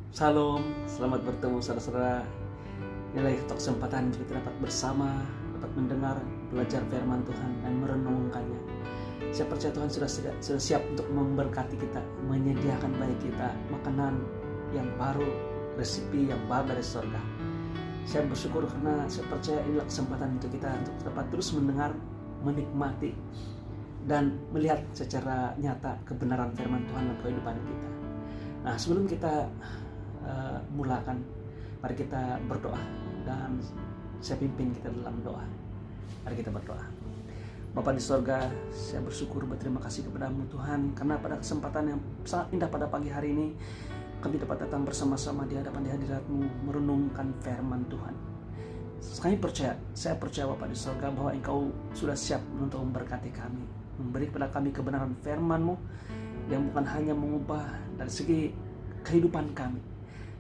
Salam, selamat bertemu saudara-saudara. Inilah kesempatan untuk kita dapat bersama, dapat mendengar, belajar firman Tuhan dan merenungkannya. Saya percaya Tuhan sudah siap untuk memberkati kita, menyediakan bagi kita makanan yang baru, resipi yang baru dari surga. Saya bersyukur karena saya percaya inilah kesempatan untuk kita untuk dapat terus mendengar, menikmati, dan melihat secara nyata kebenaran firman Tuhan dalam kehidupan kita. Nah, sebelum kita mulakan, mari kita berdoa dan saya pimpin kita dalam doa. Mari kita berdoa. Bapa di sorga, saya bersyukur berterima kasih kepadamu Tuhan, karena pada kesempatan yang sangat indah pada pagi hari ini kami dapat datang bersama-sama di hadirat-Mu merenungkan firman Tuhan. Saya percaya Bapa di sorga bahwa Engkau sudah siap untuk memberkati kami, memberi kepada kami kebenaran firman-Mu yang bukan hanya mengubah dari segi kehidupan kami,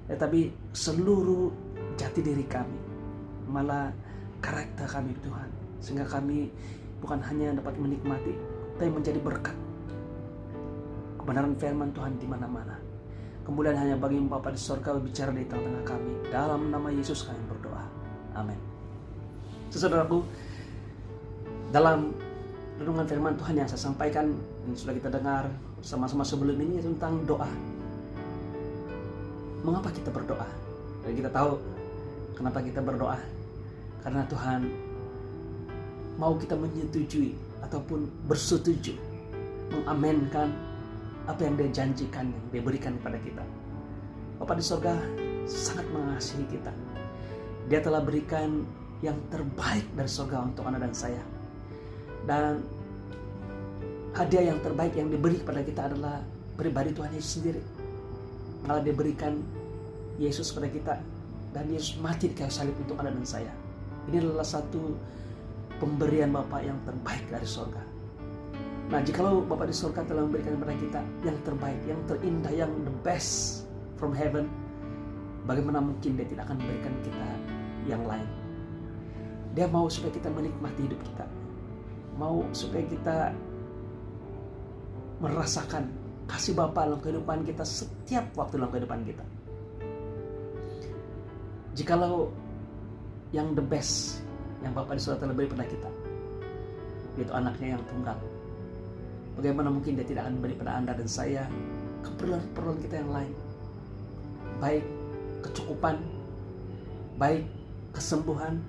tetapi seluruh jati diri kami, malah karakter kami Tuhan, sehingga kami bukan hanya dapat menikmati, tapi menjadi berkat kebenaran firman Tuhan di mana-mana. Kemudian hanya bagi Bapa di sorga berbicara di tengah-tengah kami. Dalam nama Yesus kami berdoa. Amin. Saudaraku, dalam renungan firman Tuhan yang saya sampaikan, yang sudah kita dengar sama-sama sebelum ini tentang doa. Mengapa kita berdoa? Dan kita tahu kenapa kita berdoa. Karena Tuhan mau kita menyetujui ataupun bersetuju, mengamenkan apa yang Dia janjikan, yang Dia berikan kepada kita. Bapa di sorga sangat mengasihi kita. Dia telah berikan yang terbaik dari sorga untuk Anda dan saya. Dan hadiah yang terbaik yang diberi kepada kita adalah pribadi Tuhan Yesus sendiri. Malah Dia berikan Yesus kepada kita, dan Yesus mati di kayu salib untuk Anda dan saya. Ini adalah satu pemberian Bapa yang terbaik dari surga. Nah, jikalau Bapa di surga telah memberikan kepada kita yang terbaik, yang terindah, yang the best from heaven, bagaimana mungkin Dia tidak akan memberikan kita yang lain? Dia mau supaya kita menikmati hidup kita, mau supaya kita merasakan kasih Bapa dalam kehidupan kita setiap waktu dalam kehidupan kita. Jikalau yang the best yang Bapa di surga telah beri pada kita, yaitu anaknya yang tunggal, bagaimana mungkin Dia tidak akan memberi pada Anda dan saya keperluan kita yang lain, baik kecukupan, baik kesembuhan,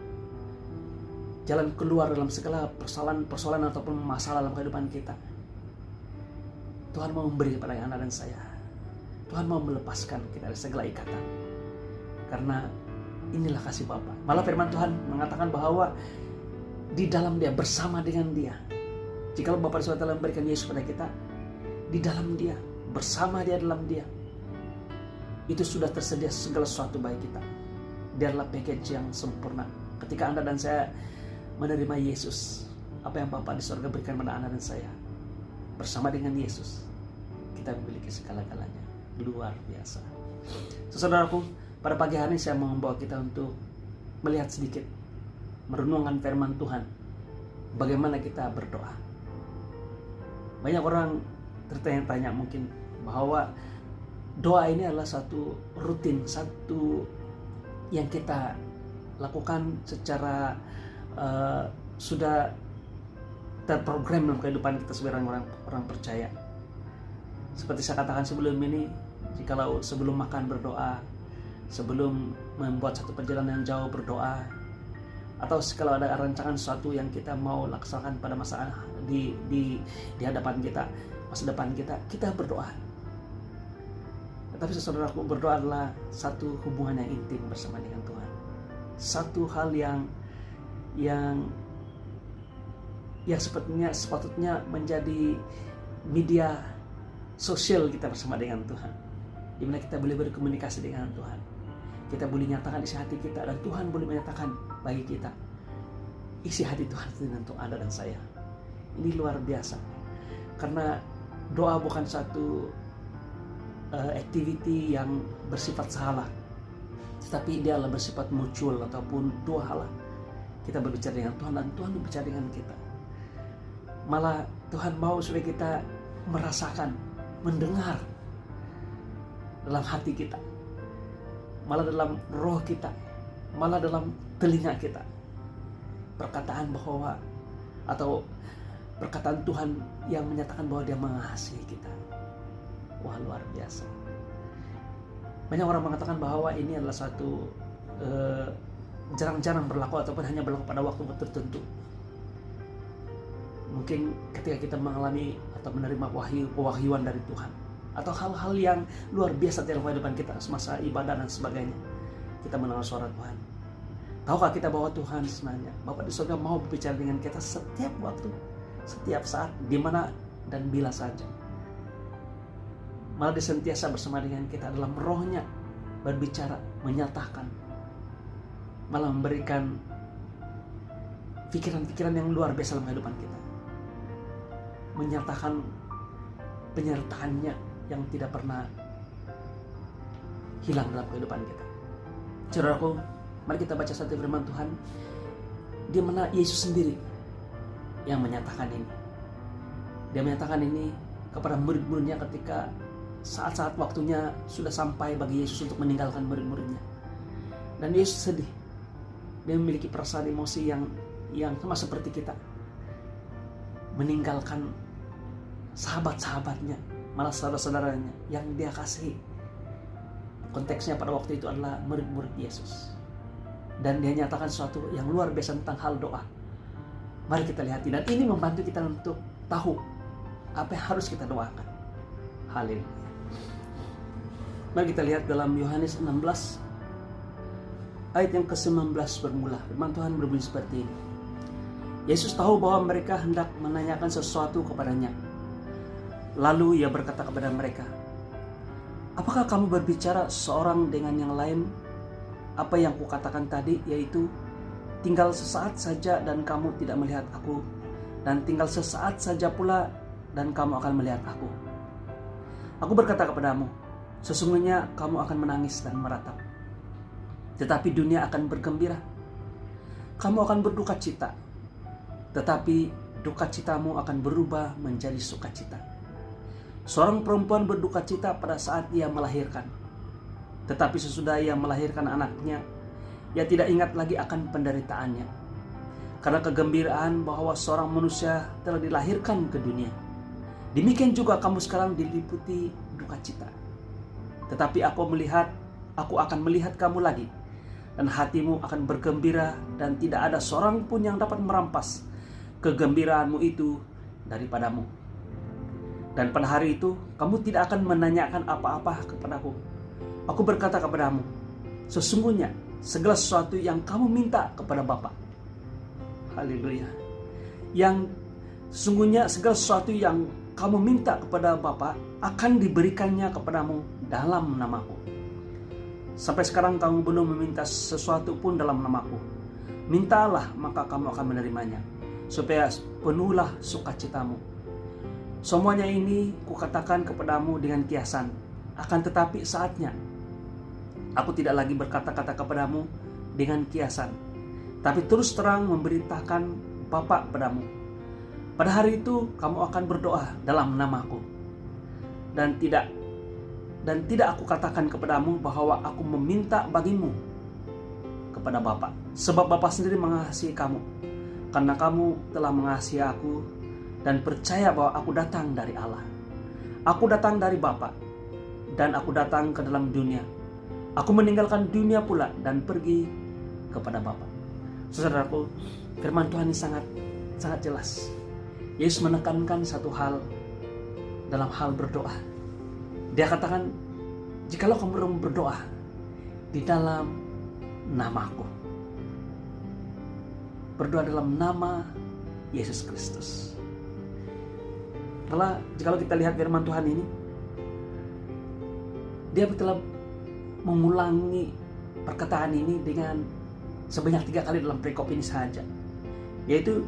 jalan keluar dalam segala persoalan ataupun masalah dalam kehidupan kita. Tuhan mau memberi kepada Anda dan saya. Tuhan mau melepaskan kita dari segala ikatan. Karena inilah kasih Bapa. Malah firman Tuhan mengatakan bahwa di dalam Dia, bersama dengan Dia. Jika Bapa di surga telah memberikan Yesus kepada kita, di dalam Dia, bersama Dia dalam Dia, itu sudah tersedia segala sesuatu bagi kita. Dia adalah package yang sempurna. Ketika Anda dan saya menerima Yesus, apa yang Bapa di surga berikan kepada Anda dan saya, bersama dengan Yesus, kita memiliki segala-galanya. Luar biasa. Saudaraku, pada pagi hari ini saya mau membawa kita untuk melihat sedikit, merenungkan firman Tuhan, bagaimana kita berdoa. Banyak orang tertanya-tanya mungkin bahwa doa ini adalah satu rutin, satu yang kita lakukan secara sudah terprogram dalam kehidupan kita sebagai orang percaya. Seperti saya katakan sebelum ini, jikalau sebelum makan berdoa, sebelum membuat satu perjalanan yang jauh berdoa, atau kalau ada rancangan sesuatu yang kita mau laksanakan pada masa di hadapan kita, masa depan kita, kita berdoa. Tetapi saudaraku, berdoa adalah satu hubungan yang intim bersama dengan Tuhan. Satu hal yang sepatutnya menjadi media sosial kita bersama dengan Tuhan, di mana kita boleh berkomunikasi dengan Tuhan. Kita boleh nyatakan isi hati kita, dan Tuhan boleh menyatakan bagi kita isi hati Tuhan untuk Anda dan saya. Ini luar biasa, karena doa bukan satu activity yang bersifat salah, tetapi dia adalah bersifat mutual ataupun dua hal. Kita berbicara dengan Tuhan dan Tuhan berbicara dengan kita. Malah Tuhan mau supaya kita merasakan, mendengar dalam hati kita malah dalam roh kita, malah dalam telinga kita, perkataan bahwa atau perkataan Tuhan yang menyatakan bahwa Dia mengasihi kita. Wah, luar biasa. Banyak orang mengatakan bahwa ini adalah suatu jarang-jarang berlaku ataupun hanya berlaku pada waktu tertentu. Mungkin ketika kita mengalami atau menerima pewahyuan dari Tuhan, atau hal-hal yang luar biasa dalam kehidupan kita semasa ibadah dan sebagainya, kita mendengar suara Tuhan. Tahukah kita bahwa Tuhan sebenarnya Bapa di surga mau berbicara dengan kita setiap waktu, setiap saat, di mana dan bila saja. Malah Dia sentiasa bersama dengan kita dalam rohnya, berbicara, menyatakan, malah memberikan pikiran-pikiran yang luar biasa dalam kehidupan kita, menyatakan penyertaannya yang tidak pernah hilang dalam kehidupan kita. Saudaraku, mari kita baca satu firman Tuhan di mana Yesus sendiri yang menyatakan ini. Dia menyatakan ini kepada murid-muridnya ketika saat-saat waktunya sudah sampai bagi Yesus untuk meninggalkan murid-muridnya. Dan Yesus sedih. Dia memiliki perasaan emosi yang sama seperti kita, meninggalkan sahabat-sahabatnya, malah saudara-saudaranya yang Dia kasihi. Konteksnya pada waktu itu adalah murid-murid Yesus. Dan Dia nyatakan sesuatu yang luar biasa tentang hal doa. Mari kita lihat, dan ini membantu kita untuk tahu apa yang harus kita doakan. Haleluya. Mari kita lihat dalam Yohanes 16 ayat yang ke-19 bermula. Firman Tuhan berbunyi seperti ini. Yesus tahu bahwa mereka hendak menanyakan sesuatu kepadanya. Lalu Ia berkata kepada mereka, "Apakah kamu berbicara seorang dengan yang lain? Apa yang kukatakan tadi, yaitu tinggal sesaat saja dan kamu tidak melihat aku, dan tinggal sesaat saja pula dan kamu akan melihat aku. Aku berkata kepadamu, sesungguhnya kamu akan menangis dan meratap, tetapi dunia akan bergembira. Kamu akan berduka cita, tetapi duka citamu akan berubah menjadi sukacita. Seorang perempuan berduka cita pada saat ia melahirkan, tetapi sesudah ia melahirkan anaknya, ia tidak ingat lagi akan penderitaannya, karena kegembiraan bahwa seorang manusia telah dilahirkan ke dunia. Demikian juga kamu sekarang diliputi duka cita. Tetapi aku akan melihat kamu lagi, dan hatimu akan bergembira, dan tidak ada seorang pun yang dapat merampas kegembiraanmu itu daripadamu. Dan pada hari itu kamu tidak akan menanyakan apa-apa kepadaku. Aku berkata kepadamu, sesungguhnya segala sesuatu yang kamu minta kepada Bapa." Haleluya. Yang sesungguhnya segala sesuatu yang kamu minta kepada Bapa akan diberikannya kepadamu dalam namaku. Sampai sekarang kamu belum meminta sesuatu pun dalam namaku. Mintalah, maka kamu akan menerimanya, supaya penuhlah sukacitamu. Semuanya ini kukatakan kepadamu dengan kiasan, akan tetapi saatnya aku tidak lagi berkata-kata kepadamu dengan kiasan, tapi terus terang memberitakan Bapa padamu. Pada hari itu kamu akan berdoa dalam namaku, dan tidak aku katakan kepadamu bahwa aku meminta bagimu kepada Bapa, sebab Bapa sendiri mengasihi kamu, karena kamu telah mengasihi aku dan percaya bahwa aku datang dari Allah. Aku datang dari Bapa, dan aku datang ke dalam dunia. Aku meninggalkan dunia pula dan pergi kepada Bapa. Saudaraku, firman Tuhan ini sangat jelas. Yesus menekankan satu hal dalam hal berdoa. Dia katakan, jikalau kamu berdoa di dalam namaku, berdoa dalam nama Yesus Kristus. Malah jikalau kita lihat firman Tuhan ini, Dia telah mengulangi perkataan ini dengan sebanyak 3 kali dalam perikop ini saja. Yaitu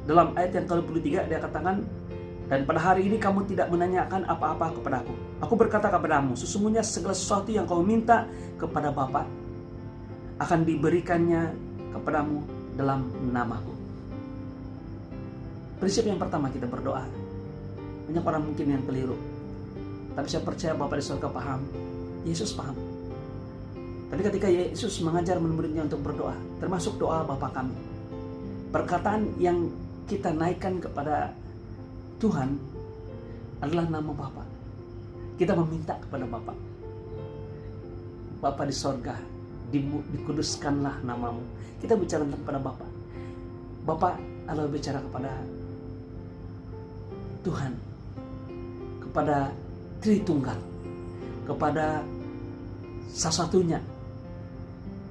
dalam ayat yang ke-23 dia katakan, dan pada hari ini kamu tidak menanyakan apa-apa kepadaku. Aku berkata kepadamu, sesungguhnya segala sesuatu yang kamu minta kepada Bapa akan diberikannya kepadamu dalam namaku. Prinsip yang pertama kita berdoa. Banyak orang mungkin yang keliru, tapi saya percaya Bapa di surga paham, Yesus paham. Tapi ketika Yesus mengajar murid-muridnya untuk berdoa, termasuk doa Bapa kami, perkataan yang kita naikkan kepada Tuhan adalah nama Bapa. Kita meminta kepada Bapa. Bapa di sorga, dikuduskanlah namamu. Kita bicara kepada Bapa. Bapa adalah bicara kepada Tuhan, kepada Tritunggal, kepada satu-satunya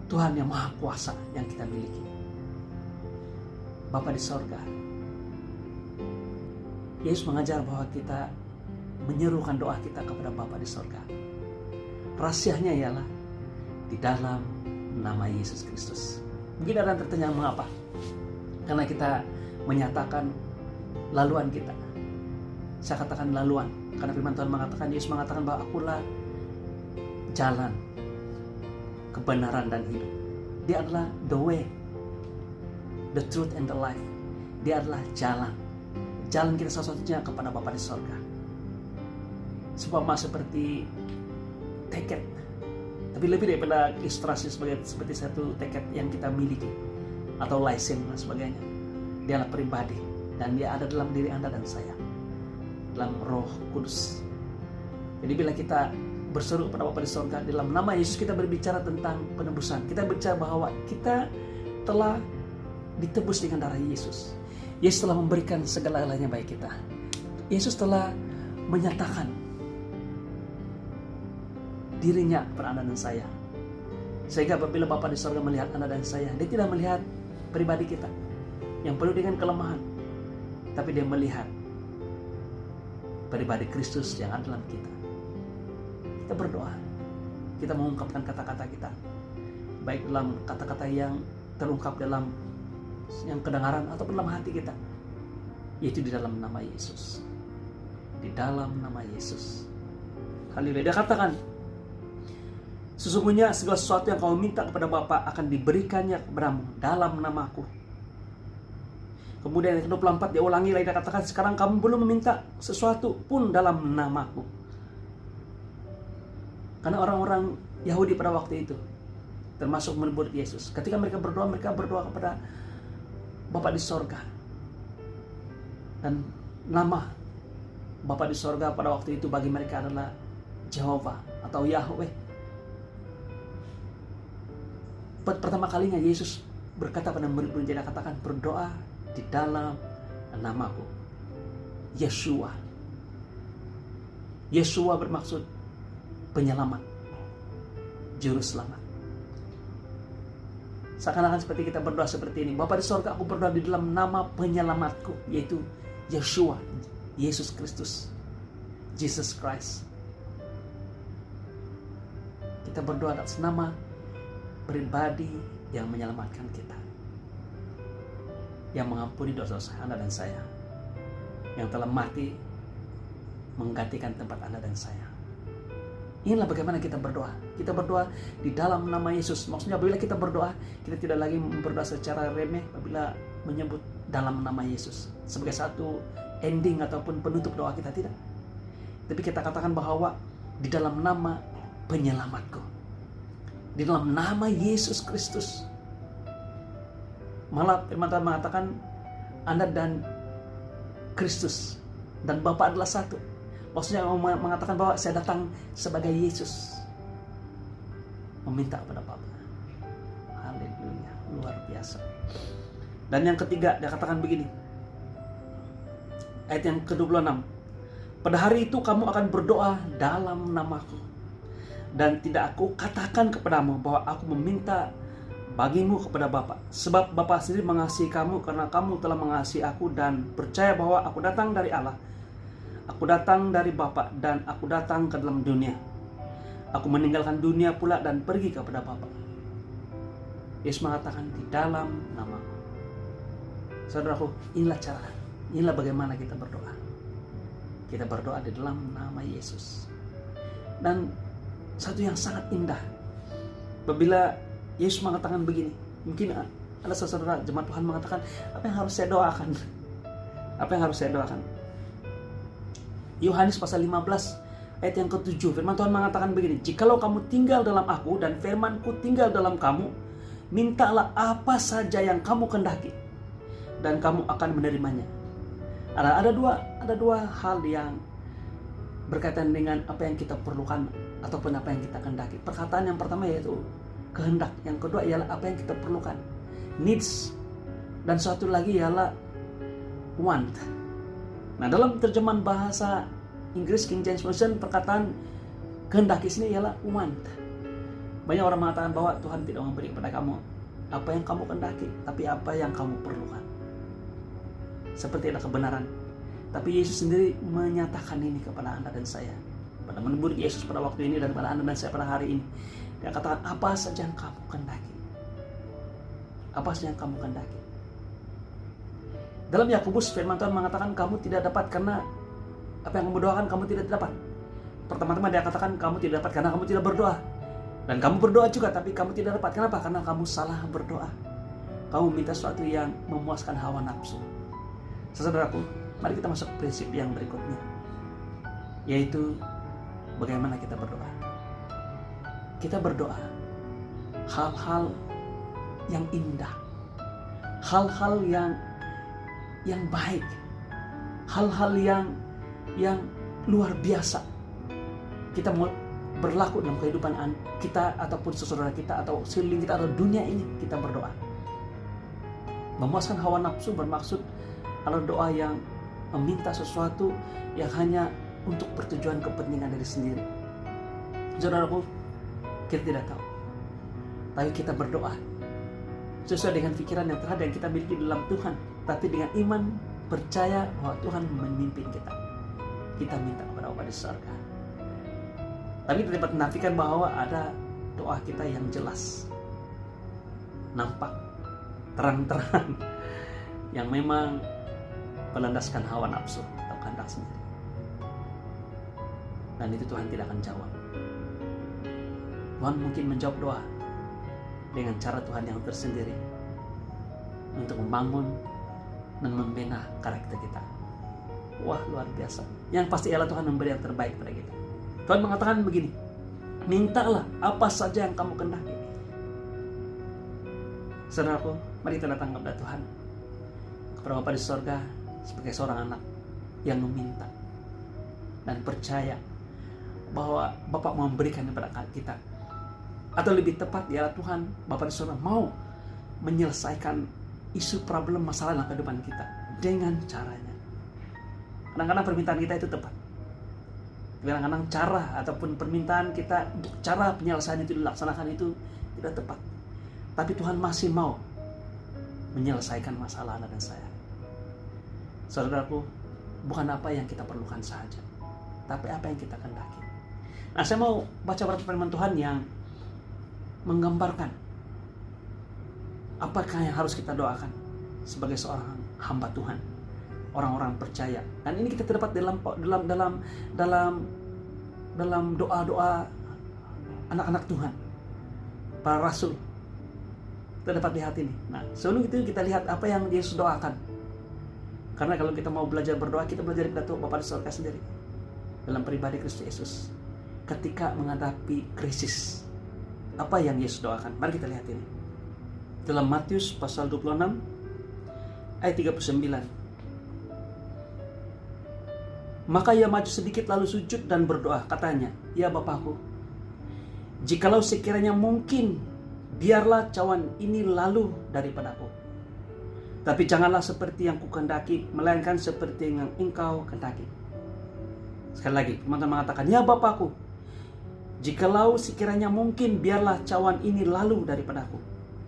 Tuhan yang Maha Kuasa yang kita miliki. Bapa di sorga. Yesus mengajar bahwa kita menyerukan doa kita kepada Bapa di sorga. Rahasianya ialah di dalam nama Yesus Kristus. Mungkin ada yang tertanya mengapa? Karena kita menyatakan laluan kita. Saya katakan laluan karena firman Tuhan mengatakan, Yesus mengatakan bahwa akulah jalan, kebenaran dan hidup. Dia adalah the way, the truth and the life. Dia adalah jalan kita satu-satunya kepada Bapa di sorga. Seumpama seperti tiket, tapi lebih daripada ilustrasi seperti satu tiket yang kita miliki atau license dan sebagainya. Dia adalah pribadi dan dia ada dalam diri Anda dan saya, dalam Roh Kudus. Jadi bila kita berseru kepada Bapa di sorga dalam nama Yesus, kita berbicara tentang penebusan. Kita bicara bahwa kita telah ditebus dengan darah Yesus. Yesus telah memberikan segala-galanya bagi kita. Yesus telah menyatakan dirinya kepada Anda dan saya. Sehingga apabila Bapa di sorga melihat Anda dan saya, dia tidak melihat pribadi kita yang penuh dengan kelemahan, tapi dia melihat pribadi Kristus yang ada dalam kita. Kita berdoa, kita mengungkapkan kata-kata kita, baik dalam kata-kata yang terungkap dalam yang kedengaran atau dalam hati kita, yaitu di dalam nama Yesus. Di dalam nama Yesus. Haleluya. Dia katakan, sesungguhnya segala sesuatu yang kamu minta kepada Bapa akan diberikannya kepadamu dalam namaku. Kemudian yang ke-24 dia ulangi lagi, dia katakan, sekarang kamu belum meminta sesuatu pun dalam namaku. Karena orang-orang Yahudi pada waktu itu, termasuk murid Yesus, ketika mereka berdoa kepada Bapa di sorga. Dan nama Bapa di sorga pada waktu itu bagi mereka adalah Jehovah atau Yahweh. Pertama kalinya Yesus berkata pada murid-murid, dia katakan, berdoa di dalam namaku. Yeshua. Yeshua bermaksud penyelamat, juru selamat. Seakan-akan seperti kita berdoa seperti ini, Bapa di sorga, aku berdoa di dalam nama penyelamatku, yaitu Yeshua, Yesus Kristus, Jesus Christ. Kita berdoa atas nama pribadi yang menyelamatkan kita, yang mengampuni dosa-dosa Anda dan saya, yang telah mati menggantikan tempat Anda dan saya. Inilah bagaimana kita berdoa. Kita berdoa di dalam nama Yesus. Maksudnya apabila kita berdoa, kita tidak lagi berdoa secara remeh apabila menyebut dalam nama Yesus sebagai satu ending ataupun penutup doa kita, tidak. Tapi kita katakan bahwa di dalam nama penyelamatku, di dalam nama Yesus Kristus. Malah firman Tuhan mengatakan Anda dan Kristus dan Bapa adalah satu. Maksudnya mengatakan bahwa saya datang sebagai Yesus meminta kepada Bapa. Haleluya, luar biasa. Dan yang ketiga dia katakan begini, ayat yang ke-26, pada hari itu kamu akan berdoa dalam namaku, dan tidak aku katakan kepadamu bahwa aku meminta bagimu kepada Bapa, sebab Bapa sendiri mengasihi kamu karena kamu telah mengasihi aku dan percaya bahwa aku datang dari Allah. Aku datang dari Bapa dan aku datang ke dalam dunia. Aku meninggalkan dunia pula dan pergi kepada Bapa. Yesus mengatakan di dalam namaku. Saudaraku, inilah cara, inilah bagaimana kita berdoa. Kita berdoa di dalam nama Yesus. Dan satu yang sangat indah, apabila Yesus mengatakan begini, mungkin ada saudara jemaat Tuhan mengatakan, apa yang harus saya doakan? Apa yang harus saya doakan? Yohanes pasal 15 ayat yang ke-7, firman Tuhan mengatakan begini, jikalau kamu tinggal dalam aku dan firmanku tinggal dalam kamu, mintalah apa saja yang kamu kehendaki, dan kamu akan menerimanya. Ada dua hal yang berkaitan dengan apa yang kita perlukan ataupun apa yang kita kehendaki. Perkataan yang pertama yaitu kehendak, yang kedua ialah apa yang kita perlukan, needs, dan satu lagi ialah want. Nah, dalam terjemahan bahasa Inggris King James Version, perkataan kehendak di sini ialah want. Banyak orang mengatakan bahwa Tuhan tidak memberi kepada kamu apa yang kamu kehendaki, tapi apa yang kamu perlukan. Seperti ada kebenaran. Tapi Yesus sendiri menyatakan ini kepada Anda dan saya. Pada menurut Yesus pada waktu ini dan pada Anda dan saya pada hari ini, Dia katakan apa saja yang kamu kehendaki. Apa saja yang kamu kehendaki. Dalam Yakobus firman Tuhan mengatakan kamu tidak dapat karena apa yang kamu doakan kamu tidak dapat. Pertama-tama Dia katakan kamu tidak dapat karena kamu tidak berdoa. Dan kamu berdoa juga tapi kamu tidak dapat. Kenapa? Karena kamu salah berdoa. Kamu minta sesuatu yang memuaskan hawa nafsu. Saudaraku, mari kita masuk ke prinsip yang berikutnya, yaitu bagaimana kita berdoa. Kita berdoa hal-hal yang indah, hal-hal yang baik, hal-hal yang luar biasa. Kita mau berlaku dalam kehidupan kita ataupun saudara kita atau sekeliling kita atau dunia ini, kita berdoa. Memuaskan hawa nafsu bermaksud adalah doa yang meminta sesuatu yang hanya untuk pertujuan kepentingan diri sendiri. Saudaraku, kita tidak tahu, tapi kita berdoa sesuai dengan pikiran yang terhadap yang kita miliki dalam Tuhan, tapi dengan iman percaya bahwa Tuhan memimpin kita. Kita minta kepada Bapa di surga. Tapi tidak dapat menafikan bahwa ada doa kita yang jelas, nampak, terang-terang, yang memang melandaskan hawa nafsu atau kehendak sendiri. Dan itu Tuhan tidak akan jawab. Tuhan mungkin menjawab doa dengan cara Tuhan yang tersendiri untuk membangun dan membina karakter kita. Wah, luar biasa. Yang pasti ialah Tuhan memberi yang terbaik pada kita. Tuhan mengatakan begini, mintalah apa saja yang kamu kehendaki. Saudaraku, mari kita datang kepada Tuhan, kepada Bapa di surga sebagai seorang anak yang meminta dan percaya bahwa Bapa memberikan kepada kita. Atau lebih tepat ialah Tuhan, Bapa di surga mau menyelesaikan isu problem masalah dalam kehidupan kita dengan caranya. Kadang-kadang permintaan kita itu tepat. Kadang-kadang cara ataupun permintaan kita untuk cara penyelesaian itu dilaksanakan itu tidak tepat. Tapi Tuhan masih mau menyelesaikan masalah Anda dan saya. Saudaraku, bukan apa yang kita perlukan saja, tapi apa yang kita kehendaki. Nah, saya mau baca beberapa firman Tuhan yang menggambarkan apakah yang harus kita doakan sebagai seorang hamba Tuhan, orang-orang percaya. Dan ini kita terdapat dalam doa-doa anak-anak Tuhan, para rasul. Kita dapat lihat ini. Nah, sebelum itu kita lihat apa yang Yesus doakan. Karena kalau kita mau belajar berdoa, kita belajar dari Bapa di surga sendiri. Dalam pribadi Kristus Yesus, ketika menghadapi krisis, apa yang Yesus doakan? Mari kita lihat ini. Dalam Matius pasal 26 ayat 39. Maka ia maju sedikit lalu sujud dan berdoa, katanya, ya Bapakku, jikalau sekiranya mungkin, biarlah cawan ini lalu daripadaku. Tapi janganlah seperti yang kukehendaki, melainkan seperti yang engkau kehendaki. Sekali lagi, teman-teman mengatakan, ya Bapakku, jikalau sekiranya mungkin, biarlah cawan ini lalu daripadaku.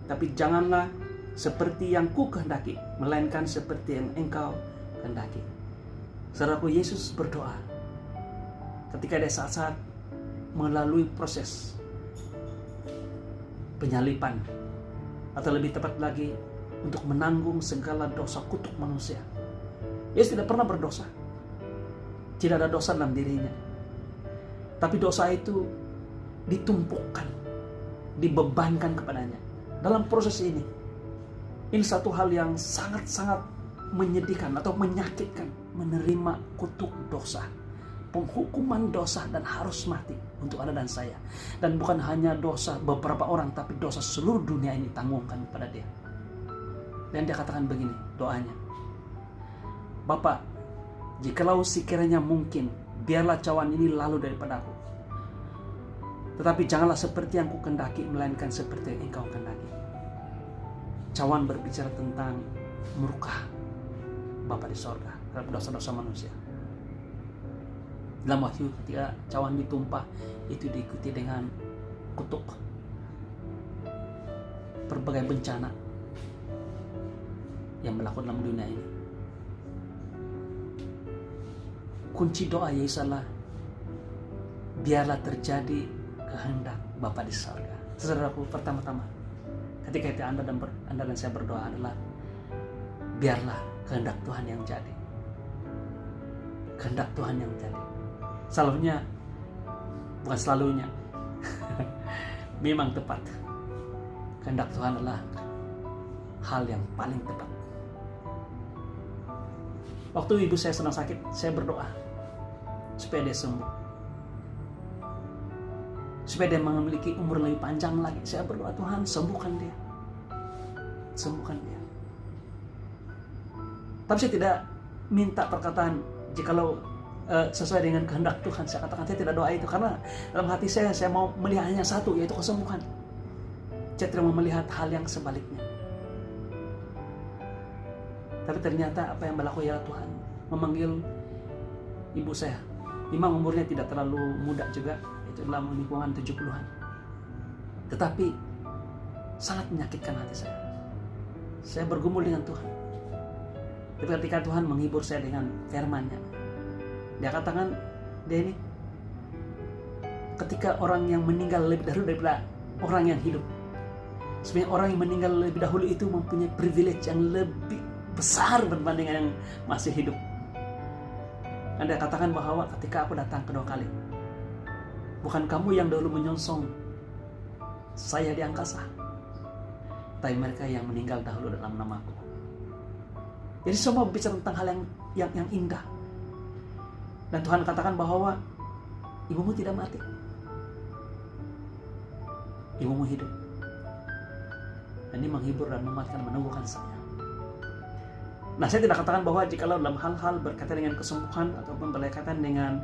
Tapi janganlah seperti yang kukehendaki, melainkan seperti yang engkau kehendaki. Saudaraku, Yesus berdoa ketika ada saat-saat melalui proses penyalipan, atau lebih tepat lagi untuk menanggung segala dosa kutuk manusia. Yesus tidak pernah berdosa, tidak ada dosa dalam dirinya, tapi dosa itu ditumpukkan, dibebankan kepadanya. Dalam proses ini satu hal yang sangat-sangat menyedihkan atau menyakitkan, menerima kutuk dosa, penghukuman dosa dan harus mati untuk Anda dan saya. Dan bukan hanya dosa beberapa orang, tapi dosa seluruh dunia ini tanggungkan kepada dia. Dan dia katakan begini doanya, Bapa, jikalau sekiranya mungkin, biarlah cawan ini lalu daripada aku. Tetapi janganlah seperti yang ku kendaki, melainkan seperti yang engkau kendaki. Cawan berbicara tentang murka Bapa di sorga terhadap dosa-dosa manusia. Dalam Wahyu ketika cawan ditumpah, itu diikuti dengan kutuk, berbagai bencana yang berlaku dalam dunia ini. Kunci doa Yesus adalah biarlah terjadi kehendak Bapa di sorga. Saudaraku, pertama-tama ketika itu Anda dan saya berdoa adalah biarlah kehendak Tuhan yang jadi. Kehendak Tuhan yang jadi. Selalunya, bukan selalunya, memang tepat. Kehendak Tuhan adalah hal yang paling tepat. Waktu ibu saya sedang sakit, saya berdoa supaya dia sembuh, supaya dia memiliki umur lebih panjang lagi. Saya berdoa, Tuhan sembuhkan dia, sembuhkan dia. Tapi saya tidak minta perkataan jikalau sesuai dengan kehendak Tuhan. Saya katakan saya tidak doa itu, karena dalam hati saya mau melihat hanya satu, yaitu kesembuhan. Saya tidak mau melihat hal yang sebaliknya. Tapi ternyata apa yang berlaku ya Tuhan memanggil ibu saya. Memang umurnya tidak terlalu muda juga, itu dalam lingkungan 70-an. Tetapi sangat menyakitkan hati saya. Saya bergumul dengan Tuhan. Tapi ketika Tuhan menghibur saya dengan firman-Nya, dia katakan, dia ini ketika orang yang meninggal lebih dahulu daripada orang yang hidup. Sebenarnya orang yang meninggal lebih dahulu itu mempunyai privilege yang lebih besar berbanding yang masih hidup. Dan dia katakan bahwa ketika aku datang kedua kali, bukan kamu yang dahulu menyongsong saya di angkasa, tapi mereka yang meninggal dahulu dalam namaku. Jadi semua bicara tentang hal yang indah. Dan Tuhan katakan bahwa ibumu tidak mati, ibumu hidup. Dan ini menghibur dan menguatkan, meneguhkan saya. Nah, saya tidak katakan bahwa jikalau dalam hal-hal berkaitan dengan kesembuhan ataupun berkaitan dengan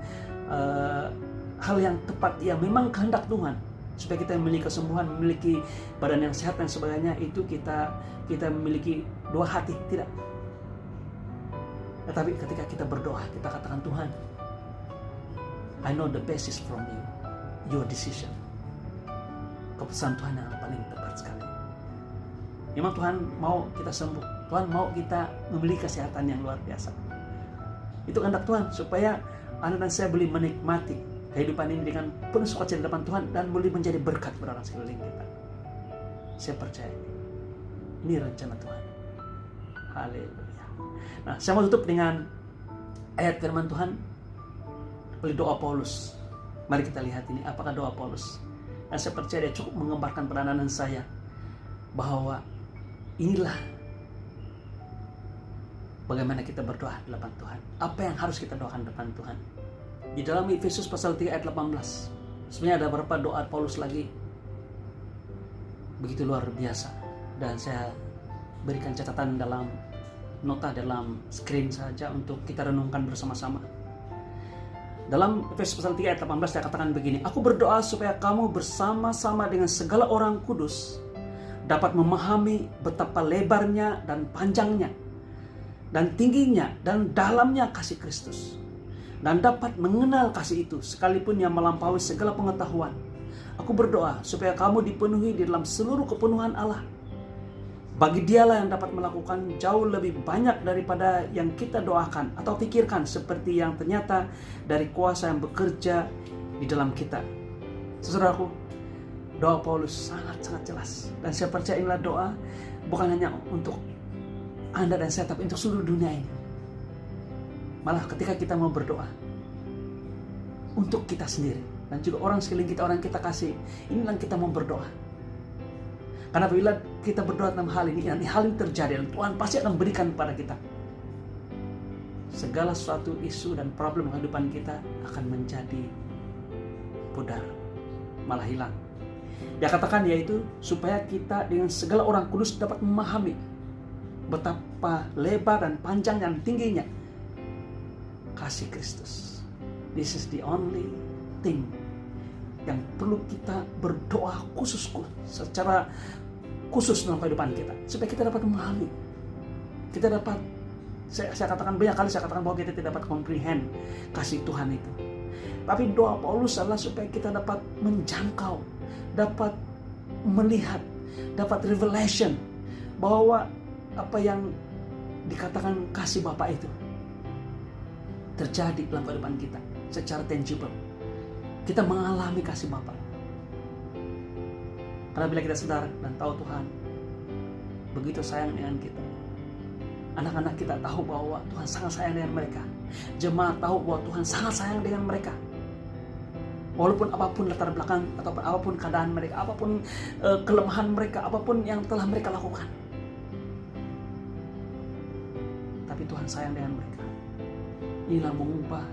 hal yang tepat yang memang kehendak Tuhan, supaya kita memiliki kesembuhan, memiliki badan yang sehat dan sebagainya, itu kita memiliki dua hati, tidak. Tetapi ketika kita berdoa, kita katakan, Tuhan, I know the best is from you, your decision. Keputusan Tuhan yang paling tepat sekali. Memang Tuhan mau kita sembuh, Tuhan mau kita memiliki kesehatan yang luar biasa. Itu kehendak Tuhan, supaya Anda dan saya boleh menikmati kehidupan ini dengan penuh sukacita di depan Tuhan dan boleh menjadi berkat kepada orang sekeliling kita. Saya percaya ini rencana Tuhan. Haleluya. Nah, saya mau tutup dengan ayat firman Tuhan oleh doa Paulus. Mari kita lihat ini, apakah doa Paulus. Dan saya percaya dia cukup menggambarkan peranan saya bahwa inilah bagaimana kita berdoa di depan Tuhan. Apa yang harus kita doakan di depan Tuhan. Di dalam Efesus pasal 3 ayat 18. Sebenarnya ada beberapa doa Paulus lagi begitu luar biasa. Dan saya berikan catatan dalam nota dalam screen saja untuk kita renungkan bersama-sama. Dalam Efesus pasal 3 ayat 18 saya katakan begini, aku berdoa supaya kamu bersama-sama dengan segala orang kudus dapat memahami betapa lebarnya dan panjangnya dan tingginya dan dalamnya kasih Kristus, dan dapat mengenal kasih itu sekalipun yang melampaui segala pengetahuan. Aku berdoa supaya kamu dipenuhi di dalam seluruh kepenuhan Allah. Bagi Dialah yang dapat melakukan jauh lebih banyak daripada yang kita doakan atau pikirkan, seperti yang ternyata dari kuasa yang bekerja di dalam kita. Saudaraku, doa Paulus sangat-sangat jelas. Dan saya percaya inilah doa bukan hanya untuk Anda dan saya, tapi untuk seluruh dunia ini. Malah ketika kita mau berdoa untuk kita sendiri dan juga orang sekeliling kita, orang yang kita kasih, inilah kita mau berdoa. Karena bila kita berdoa tentang hal ini, nanti hal ini terjadi dan Tuhan pasti akan berikan kepada kita. segala suatu isu dan problem kehidupan kita akan menjadi pudar, malah hilang. Dia katakan yaitu supaya kita dengan segala orang kudus dapat memahami betapa lebar dan panjang dan tingginya kasih Kristus. This is the only thing yang perlu kita berdoa secara khusus dalam kehidupan kita, supaya kita dapat memahami. Kita dapat, saya katakan banyak kali, saya katakan bahwa kita tidak dapat comprehend kasih Tuhan itu. Tapi doa Paulus adalah supaya kita dapat menjangkau, dapat melihat, dapat revelation bahwa apa yang dikatakan kasih Bapa itu terjadi dalam kehidupan kita secara tangible. Kita mengalami kasih Bapa. Karena bila kita sadar dan tahu Tuhan begitu sayang dengan kita, anak-anak kita tahu bahwa Tuhan sangat sayang dengan mereka. Jemaat tahu bahwa Tuhan sangat sayang dengan mereka. Walaupun apapun latar belakang atau apapun keadaan mereka, apapun kelemahan mereka, apapun yang telah mereka lakukan, tapi Tuhan sayang dengan mereka. Inilah mengubah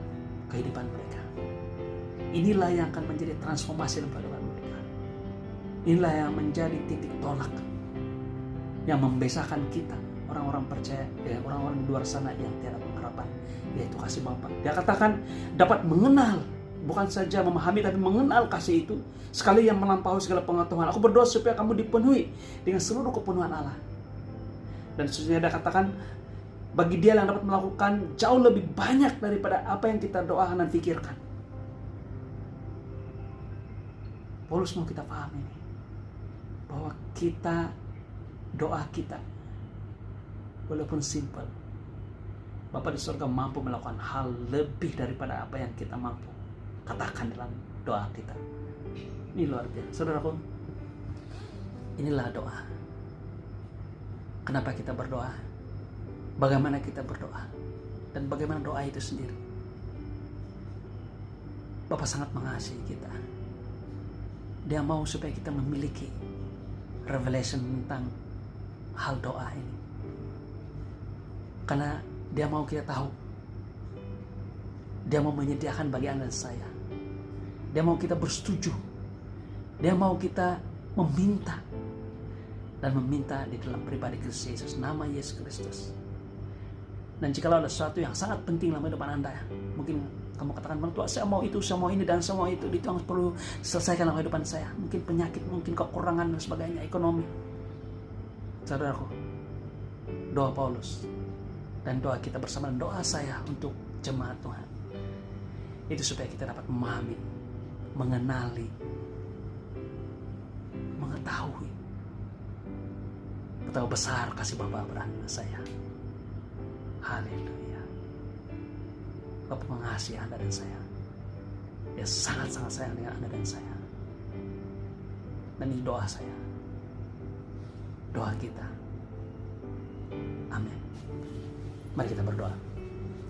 kehidupan mereka. Inilah yang akan menjadi transformasi dalam kehidupan mereka. Inilah yang menjadi titik tolak yang membedakan kita, orang-orang percaya dengan orang-orang di luar sana yang tiada pengharapan, yaitu kasih Bapa. Dia katakan dapat mengenal, bukan saja memahami, tapi mengenal kasih itu sekali yang melampaui segala pengetahuan. Aku berdoa supaya kamu dipenuhi dengan seluruh kepenuhan Allah. Dan seterusnya dia katakan bagi dia yang dapat melakukan jauh lebih banyak daripada apa yang kita doakan dan pikirkan. Paulus mau kita pahami ini, bahwa kita, doa kita walaupun simple, Bapa di surga mampu melakukan hal lebih daripada apa yang kita mampu katakan dalam doa kita. Ini luar biasa, saudaraku. Inilah doa. Kenapa kita berdoa? Bagaimana kita berdoa? Dan bagaimana doa itu sendiri? Bapa sangat mengasihi kita. Dia mau supaya kita memiliki revelation tentang hal doa ini. Karena dia mau kita tahu. Dia mau menyediakan bagi Anda dan saya. Dia mau kita bersetuju. Dia mau kita meminta. Dan meminta di dalam pribadi Kristus Yesus, nama Yesus Kristus. Dan jikalau ada sesuatu yang sangat penting dalam kehidupan Anda, mungkin kamu katakan, Bang Tuhan, saya mau itu, saya mau ini, dan semua itu yang perlu selesaikan dalam kehidupan saya. Mungkin penyakit, mungkin kekurangan dan sebagainya, ekonomi. Saudaraku, doa Paulus dan doa kita bersama, dan doa saya untuk jemaat Tuhan, itu supaya kita dapat memahami, mengenali, mengetahui betapa besar kasih Bapa Abraham saya. Haleluya. Bapa mengasihi Anda dan saya. Dia sangat-sangat sayang dengan Anda dan saya. Dan ini doa saya, doa kita. Amin. Mari kita berdoa.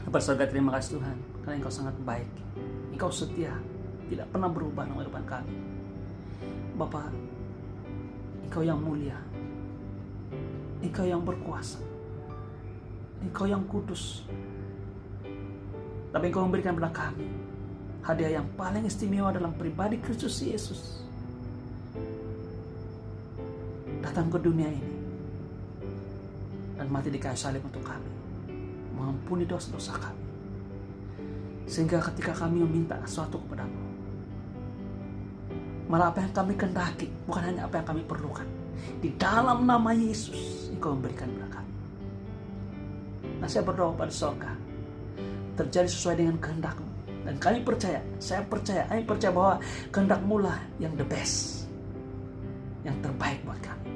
Bapak Surga, terima kasih Tuhan, karena Engkau sangat baik. Engkau setia, tidak pernah berubah dalam kehidupan kami. Bapa, Engkau yang mulia, Engkau yang berkuasa, Engkau yang kudus. Tapi Engkau memberikan kepada kami hadiah yang paling istimewa dalam pribadi Kristus Yesus. Datang ke dunia ini dan mati di kayu salib untuk kami, mengampuni dosa-dosa kami. Sehingga ketika kami meminta sesuatu kepadamu, malah apa yang kami kehendaki, bukan hanya apa yang kami perlukan, di dalam nama Yesus Engkau memberikan kepada kami. Nah, saya berdoa pada surga terjadi sesuai dengan kehendak-Mu. Dan kami percaya, kami percaya bahwa kehendak-Mu lah yang the best, yang terbaik buat kami.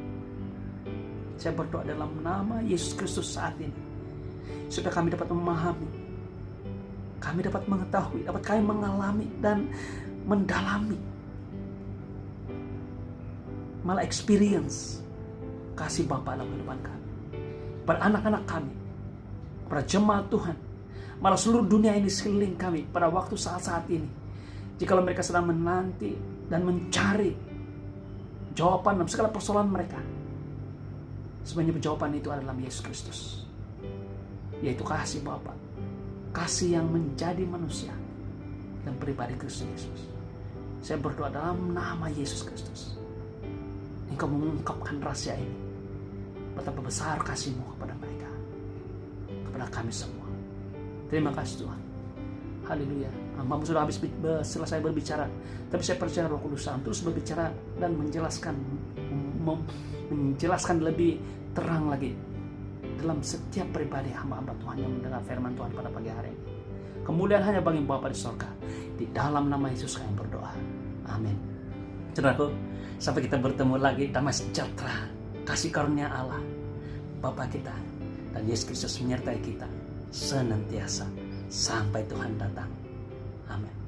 Saya berdoa dalam nama Yesus Kristus saat ini, supaya kami dapat memahami, kami dapat mengetahui, dapat kami mengalami dan mendalami, malah experience kasih Bapa dalam kehidupan kami, pada anak-anak kami, pada jemaat Tuhan, malah seluruh dunia ini sekeliling kami pada waktu saat-saat ini. Jikalau mereka sedang menanti dan mencari jawaban dalam segala persoalan mereka, sebenarnya jawaban itu adalah Yesus Kristus, yaitu kasih Bapa kasih yang menjadi manusia dan pribadi Kristus Yesus. Saya berdoa dalam nama Yesus Kristus, Engkau mengungkapkan rahasia ini, betapa besar kasih-Mu kepada mereka, kepada kami semua. Terima kasih Tuhan. Haleluya. Hamba-Mu sudah selesai berbicara, tapi saya percaya Roh Kudus terus berbicara dan menjelaskan lebih terang lagi dalam setiap pribadi hamba-hamba Tuhan yang mendengar firman Tuhan pada pagi hari ini. Kemuliaan hanya bagi Bapa di surga. Di dalam nama Yesus kami berdoa. Amin. Saudaraku, sampai kita bertemu lagi, damai sejahtera, kasih karunia Allah, Bapa kita, dan Yesus Kristus menyertai kita senantiasa sampai Tuhan datang. Amin.